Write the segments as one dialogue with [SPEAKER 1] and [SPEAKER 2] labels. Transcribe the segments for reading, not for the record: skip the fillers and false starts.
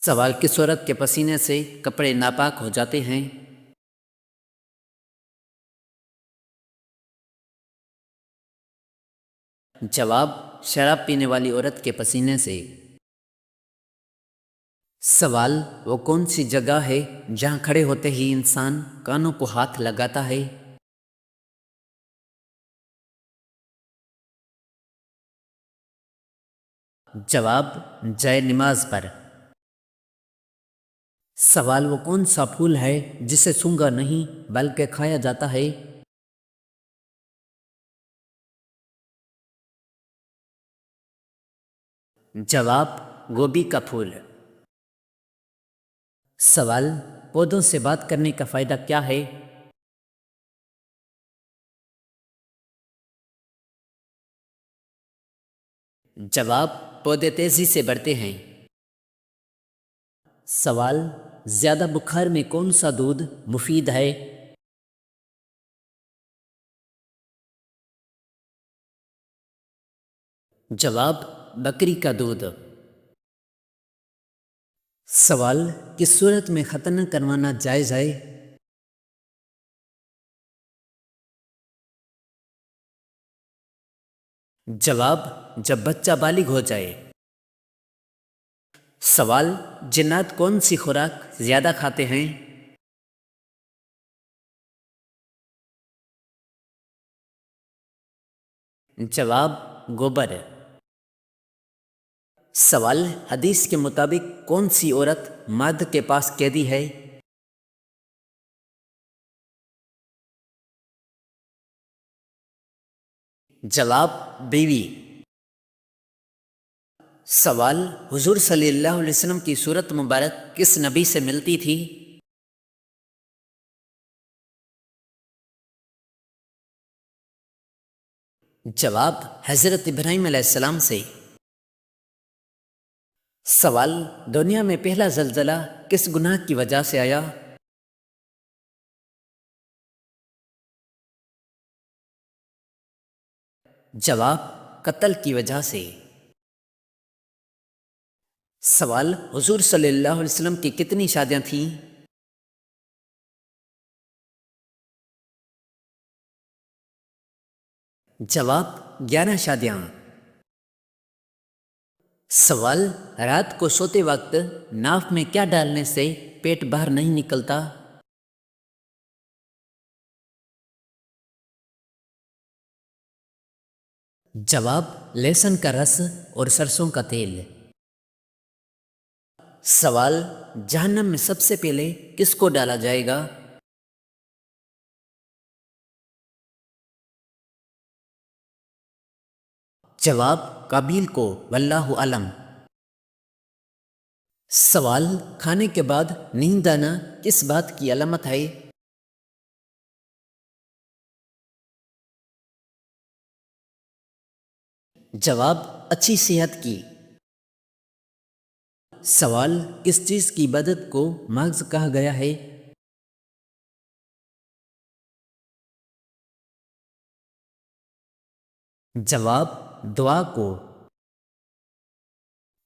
[SPEAKER 1] سوال کس عورت کے پسینے سے کپڑے ناپاک ہو جاتے ہیں؟ جواب: شراب پینے والی عورت کے پسینے سے۔ سوال: وہ کون سی جگہ ہے جہاں کھڑے ہوتے ہی انسان کانوں کو ہاتھ لگاتا ہے؟ جواب: جائے نماز پر۔ سوال: وہ کون سا پھول ہے جسے سونگھا نہیں بلکہ کھایا جاتا ہے؟ جواب: گوبھی کا پھول۔ سوال: پودوں سے بات کرنے کا فائدہ کیا ہے؟ جواب: پودے تیزی سے بڑھتے ہیں۔ سوال: زیادہ بخار میں کون سا دودھ مفید ہے؟ جواب: بکری کا دودھ۔ سوال: کس صورت میں ختنہ کروانا جائز ہے؟ جواب: جب بچہ بالغ ہو جائے۔ سوال: جنات کون سی خوراک زیادہ کھاتے ہیں؟ جواب: گوبر۔ سوال: حدیث کے مطابق کون سی عورت مرد کے پاس قیدی ہے؟ جواب: بیوی۔ سوال: حضور صلی اللہ علیہ وسلم کی صورت مبارک کس نبی سے ملتی تھی؟ جواب: حضرت ابراہیم علیہ السلام سے۔ سوال: دنیا میں پہلا زلزلہ کس گناہ کی وجہ سے آیا؟ جواب: قتل کی وجہ سے۔ سوال: حضور صلی اللہ علیہ وسلم کی کتنی شادیاں تھیں؟ جواب: 11 شادیاں۔ سوال: رات کو سوتے وقت ناف میں کیا ڈالنے سے پیٹ باہر نہیں نکلتا؟ جواب: لہسن کا رس اور سرسوں کا تیل۔ سوال: جہنم میں سب سے پہلے کس کو ڈالا جائے گا؟ جواب: قابیل کو، واللہ اعلم۔ سوال: کھانے کے بعد نیند آنا کس بات کی علامت ہے؟ جواب: اچھی صحت کی۔ سوال: کس چیز کی عبادت کو مغز کہا گیا ہے؟ جواب: دعا کو۔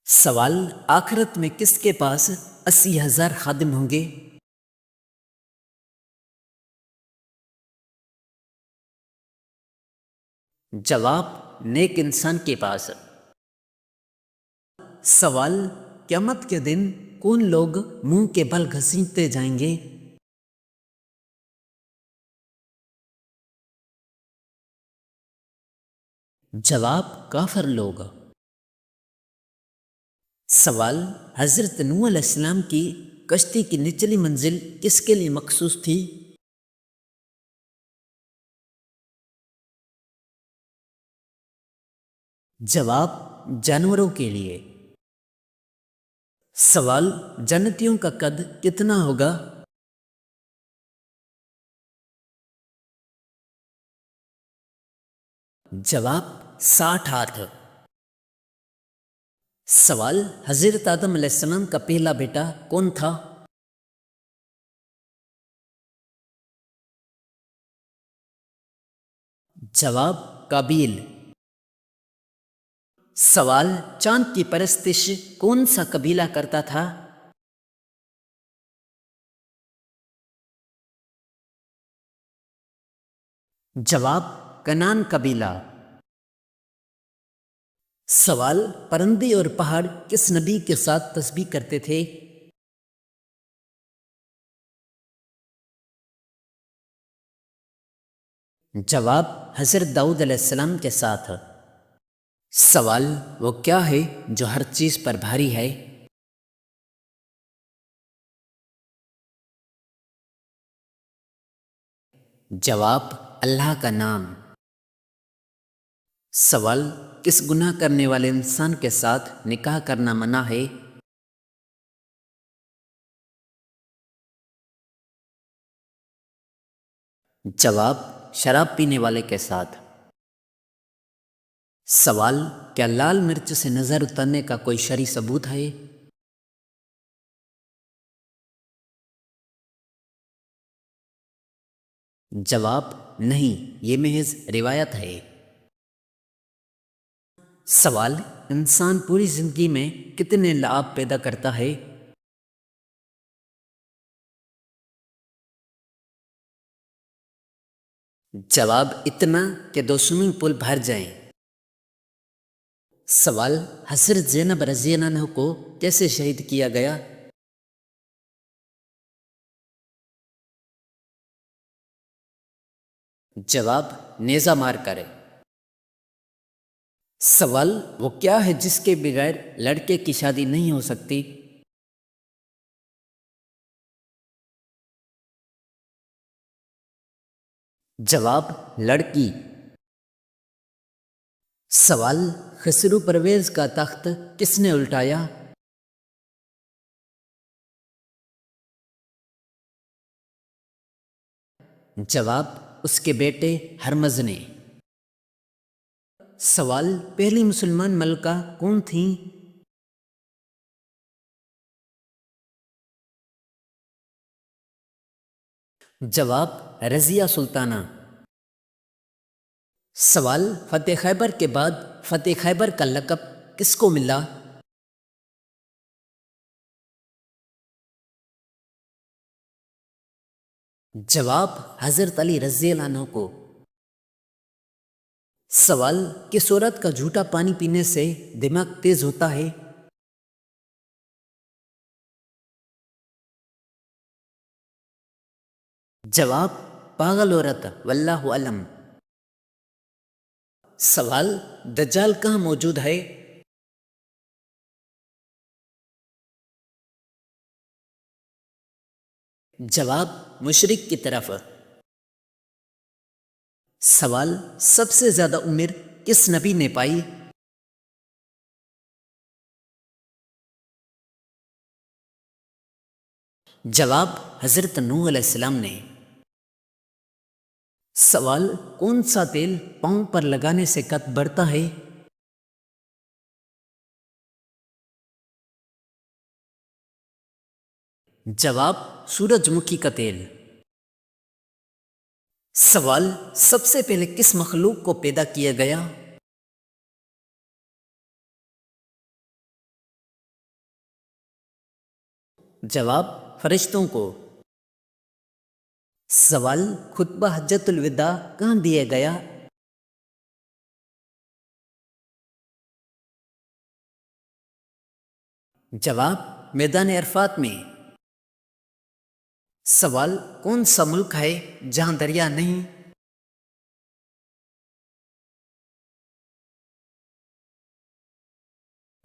[SPEAKER 1] سوال: آخرت میں کس کے پاس 80,000 خادم ہوں گے؟ جواب: نیک انسان کے پاس۔ سوال: قیامت کے دن کون لوگ منہ کے بل گھسیٹتے جائیں گے؟ جواب: کافر لوگ۔ سوال: حضرت نوح علیہ السلام کی کشتی کی نچلی منزل کس کے لیے مخصوص تھی؟ جواب: جانوروں کے لیے۔ سوال: جنتیوں کا قد کتنا ہوگا؟ جواب: 60 ہاتھ۔ سوال: حضرت آدم علیہ السلام کا پہلا بیٹا کون تھا؟ جواب: قابیل۔ سوال: چاند کی پرستش کون سا قبیلہ کرتا تھا؟ جواب کنان قبیلہ۔ سوال پرندے اور پہاڑ کس نبی کے ساتھ تسبیح کرتے تھے؟ جواب حضرت داؤد علیہ السلام کے ساتھ۔ سوال وہ کیا ہے جو ہر چیز پر بھاری ہے؟ جواب اللہ کا نام۔ سوال کس گناہ کرنے والے انسان کے ساتھ نکاح کرنا منع ہے؟ جواب شراب پینے والے کے ساتھ۔ سوال کیا لال مرچ سے نظر اترنے کا کوئی شرعی ثبوت ہے؟ جواب نہیں، یہ محض روایت ہے۔ سوال انسان پوری زندگی میں کتنے لعاب پیدا کرتا ہے؟ جواب اتنا کہ 2 سوئمنگ پول بھر جائیں۔ سوال حضرت زینب رضی اللہ عنہ کو کیسے شہید کیا گیا؟ جواب نیزہ مار کر۔ سوال وہ کیا ہے جس کے بغیر لڑکے کی شادی نہیں ہو سکتی؟ جواب لڑکی۔ سوال خسرو پرویز کا تخت کس نے الٹایا؟ جواب اس کے بیٹے ہرمز نے۔ سوال پہلی مسلمان ملکہ کون تھیں؟ جواب رضیہ سلطانہ۔ سوال فتح خیبر کے بعد فتح خیبر کا لقب کس کو ملا؟ جواب حضرت علی رضی اللہ عنہ کو۔ سوال کس عورت کا جھوٹا پانی پینے سے دماغ تیز ہوتا ہے؟ جواب پاگل عورت، واللہ علم۔ سوال دجال کہاں موجود ہے؟ جواب مشرق کی طرف۔ سوال سب سے زیادہ عمر کس نبی نے پائی؟ جواب حضرت نوح علیہ السلام نے۔ سوال کون سا تیل پاؤں پر لگانے سے قد بڑھتا ہے؟ جواب سورج مکھی کا تیل۔ سوال سب سے پہلے کس مخلوق کو پیدا کیا گیا؟ جواب فرشتوں کو۔ سوال خطبہ حجت الوداع کہاں دیا گیا؟ جواب میدان عرفات میں۔ سوال کون سا ملک ہے جہاں دریا نہیں؟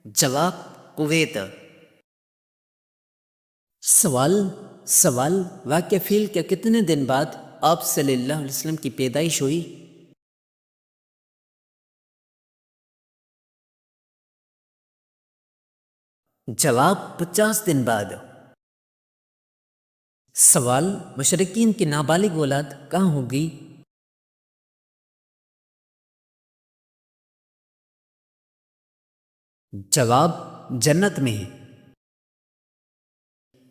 [SPEAKER 1] جواب کویت۔ سوال واقع فیل کے کتنے دن بعد آپ صلی اللہ علیہ وسلم کی پیدائش ہوئی؟ جواب 50 دن بعد۔ سوال مشرکین کی نابالغ اولاد کہاں ہوگی؟ جواب جنت میں۔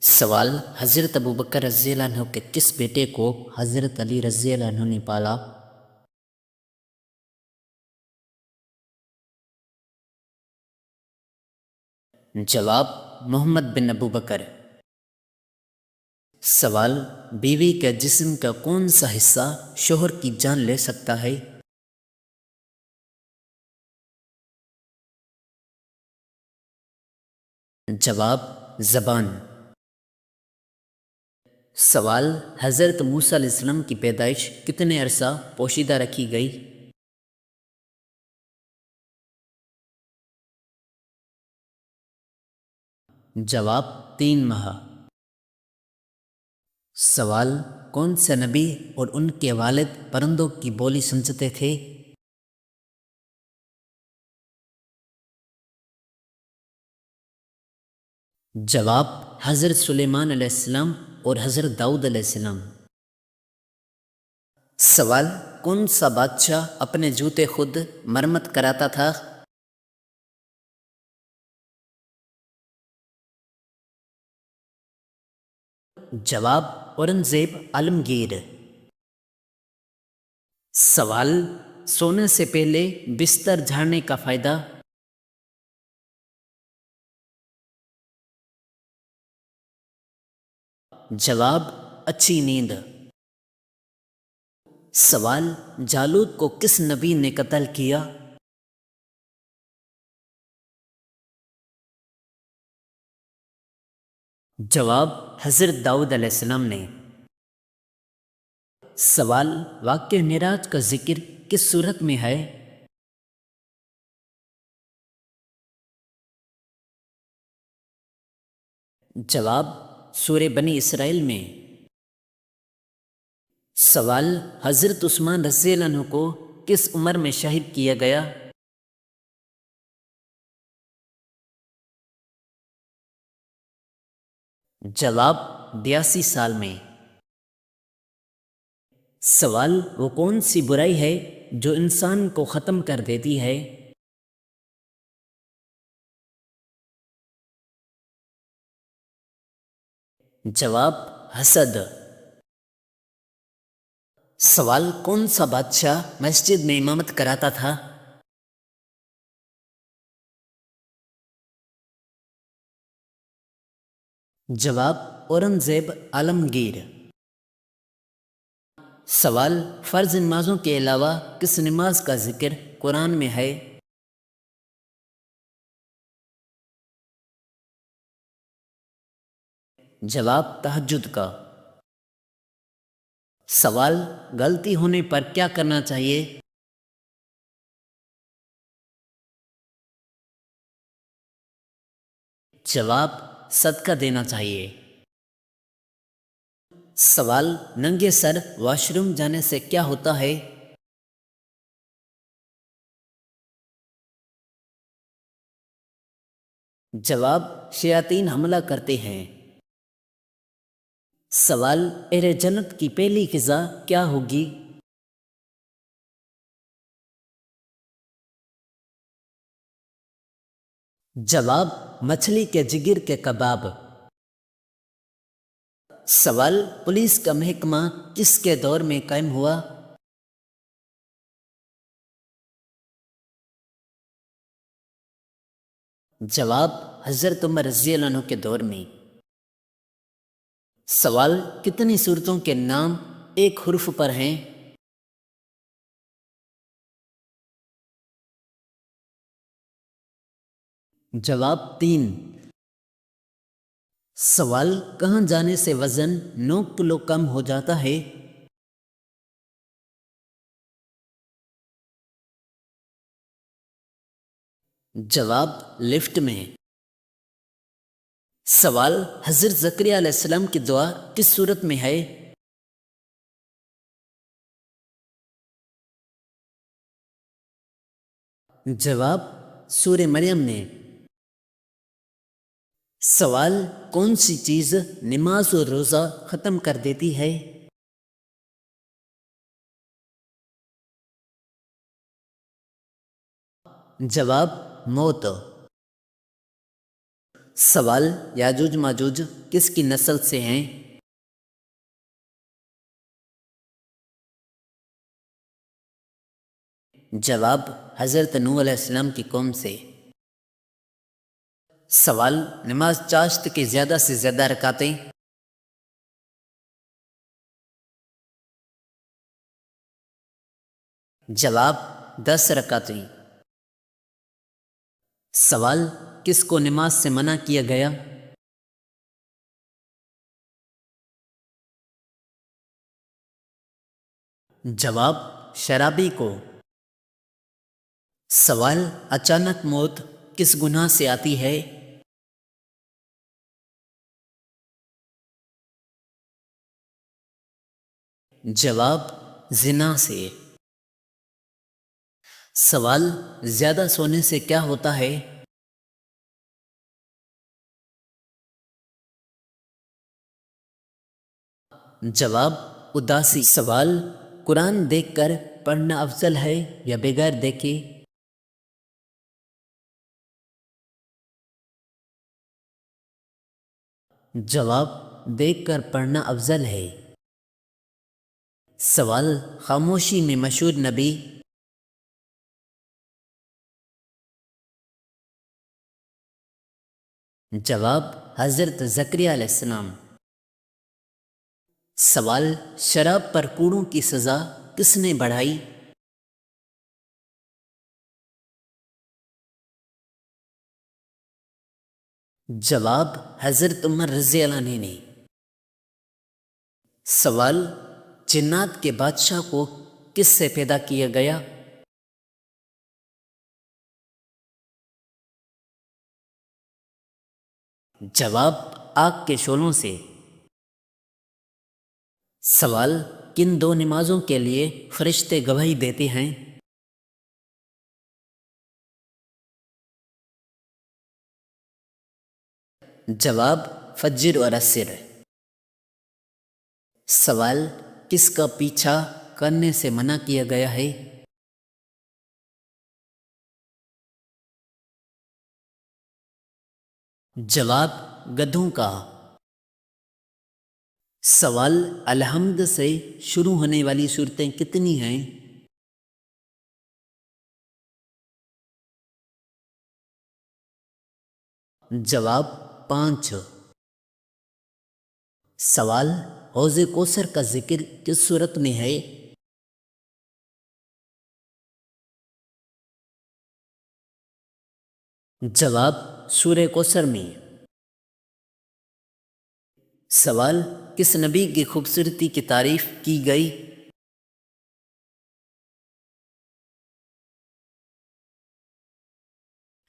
[SPEAKER 1] سوال حضرت ابوبکر رضی اللہ عنہ کے کس بیٹے کو حضرت علی رضی اللہ عنہ نے پالا؟ جواب محمد بن ابوبکر۔ سوال، بیوی کے جسم کا کون سا حصہ شوہر کی جان لے سکتا ہے؟ جواب، زبان۔ سوال، حضرت موسیٰ علیہ السلام کی پیدائش کتنے عرصہ پوشیدہ رکھی گئی؟ جواب، 3 ماہ۔ سوال، کون سے نبی اور ان کے والد پرندوں کی بولی سمجھتے تھے؟ جواب، حضرت سلیمان علیہ السلام اور حضرت داؤد علیہ السلام۔ سوال، کون سا بادشاہ اپنے جوتے خود مرمت کراتا تھا؟ جواب، اورنگزیب عالمگیر۔ سوال، سونے سے پہلے بستر جھاڑنے کا فائدہ؟ جواب، اچھی نیند۔ سوال، جالوت کو کس نبی نے قتل کیا؟ جواب، حضرت داؤد علیہ السلام نے۔ سوال، واقعہ معراج کا ذکر کس صورت میں ہے؟ جواب، سورہ بنی اسرائیل میں۔ سوال، حضرت عثمان رضی اللہ عنہ کو کس عمر میں شہید کیا گیا؟ جواب، 82 سال میں۔ سوال، وہ کون سی برائی ہے جو انسان کو ختم کر دیتی ہے؟ جواب، حسد۔ سوال، کون سا بادشاہ مسجد میں امامت کراتا تھا؟ جواب، اورنگزیب عالمگیر۔ سوال، فرض نمازوں کے علاوہ کس نماز کا ذکر قرآن میں ہے؟ جواب، تہجد کا۔ سوال، غلطی ہونے پر کیا کرنا چاہیے؟ جواب، صدقہ دینا چاہیے۔ سوال، ننگے سر واش روم جانے سے کیا ہوتا ہے؟ جواب، شیاطین حملہ کرتے ہیں۔ سوال، اہل جنت کی پہلی غذا کیا ہوگی؟ جواب، مچھلی کے جگر کے کباب۔ سوال، پولیس کا محکمہ کس کے دور میں قائم ہوا؟ جواب، حضرت عمر رضی اللہ عنہ کے دور میں۔ سوال، کتنی صورتوں کے نام ایک حرف پر ہیں؟ جواب، 3۔ سوال، کہاں جانے سے وزن 9 کلو کم ہو جاتا ہے؟ جواب، لفٹ میں۔ سوال، حضرت زکریا علیہ السلام کی دعا کس صورت میں ہے؟ جواب، سورہ مریم میں۔ سوال، کون سی چیز نماز اور روزہ ختم کر دیتی ہے؟ جواب، موت۔ سوال، یاجوج ماجوج کس کی نسل سے ہیں؟ جواب، حضرت نوح علیہ السلام کی قوم سے۔ سوال، نماز چاشت کی زیادہ سے زیادہ رکعتیں؟ جواب 10 رکعتیں۔ سوال کس کو نماز سے منع کیا گیا؟ جواب شرابی کو۔ سوال اچانک موت کس گناہ سے آتی ہے؟ جواب زنا سے۔ سوال زیادہ سونے سے کیا ہوتا ہے؟ جواب اداسی۔ سوال قرآن دیکھ کر پڑھنا افضل ہے یا بغیر دیکھے؟ جواب دیکھ کر پڑھنا افضل ہے۔ سوال خاموشی میں مشہور نبی؟ جواب حضرت زکریا علیہ السلام۔ سوال شراب پر کوڑوں کی سزا کس نے بڑھائی؟ جواب حضرت عمر رضی اللہ عنہ نے۔ سوال جنات کے بادشاہ کو کس سے پیدا کیا گیا؟ جواب آگ کے شعلوں سے۔ سوال کن دو نمازوں کے لیے فرشتے گواہی دیتے ہیں؟ جواب فجر اور عصر۔ سوال کس کا پیچھا کرنے سے منع کیا گیا ہے؟ جواب گدھوں کا۔ سوال الحمد سے شروع ہونے والی صورتیں کتنی ہیں؟ جواب 5۔ سوال حوض کوثر کا ذکر کس صورت میں ہے؟ جواب سورہ کوثر میں۔ سوال کس نبی کی خوبصورتی کی تعریف کی گئی؟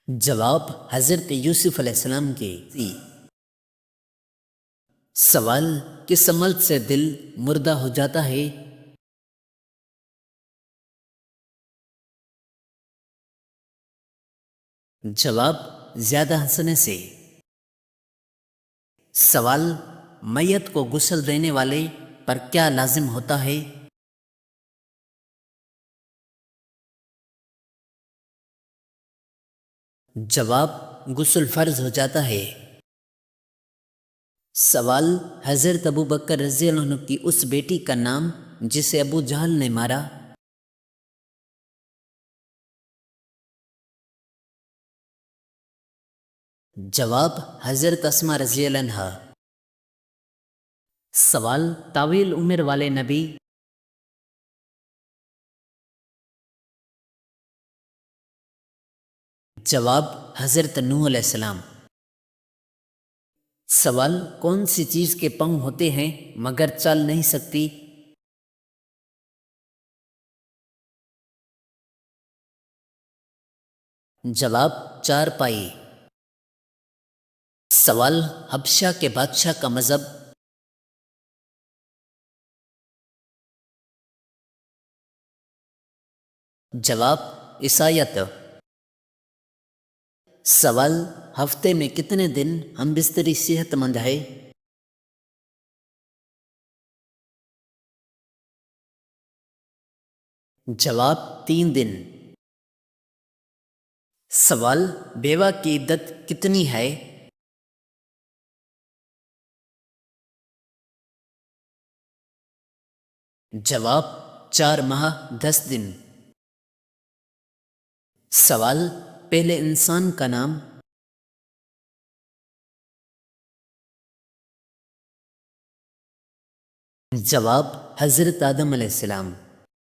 [SPEAKER 1] جواب حضرت یوسف علیہ السلام کے۔ سوال کس عمل سے دل مردہ ہو جاتا ہے؟ جواب زیادہ ہنسنے سے۔ سوال میت کو غسل دینے والے پر کیا لازم ہوتا ہے؟ جواب غسل فرض ہو جاتا ہے۔ سوال حضرت ابو بکر رضی اللہ عنہ کی اس بیٹی کا نام جسے ابو جہل نے مارا؟ جواب حضرت اسماء رضی اللہ عنہا۔ سوال طویل عمر والے نبی؟ جواب حضرت نوح علیہ السلام۔ سوال کون سی چیز کے پاؤں ہوتے ہیں مگر چل نہیں سکتی؟ جواب 4 پائی۔ سوال حبشہ کے بادشاہ کا مذہب؟ جواب عیسائیت۔ سوال ہفتے میں کتنے دن ہم بستری صحت مند ہے؟ جواب 3 دن۔ سوال بیوہ کی عدت کتنی ہے؟ جواب 4 ماہ 10 دن۔ سوال پہلے انسان کا نام؟ جواب حضرت آدم علیہ السلام۔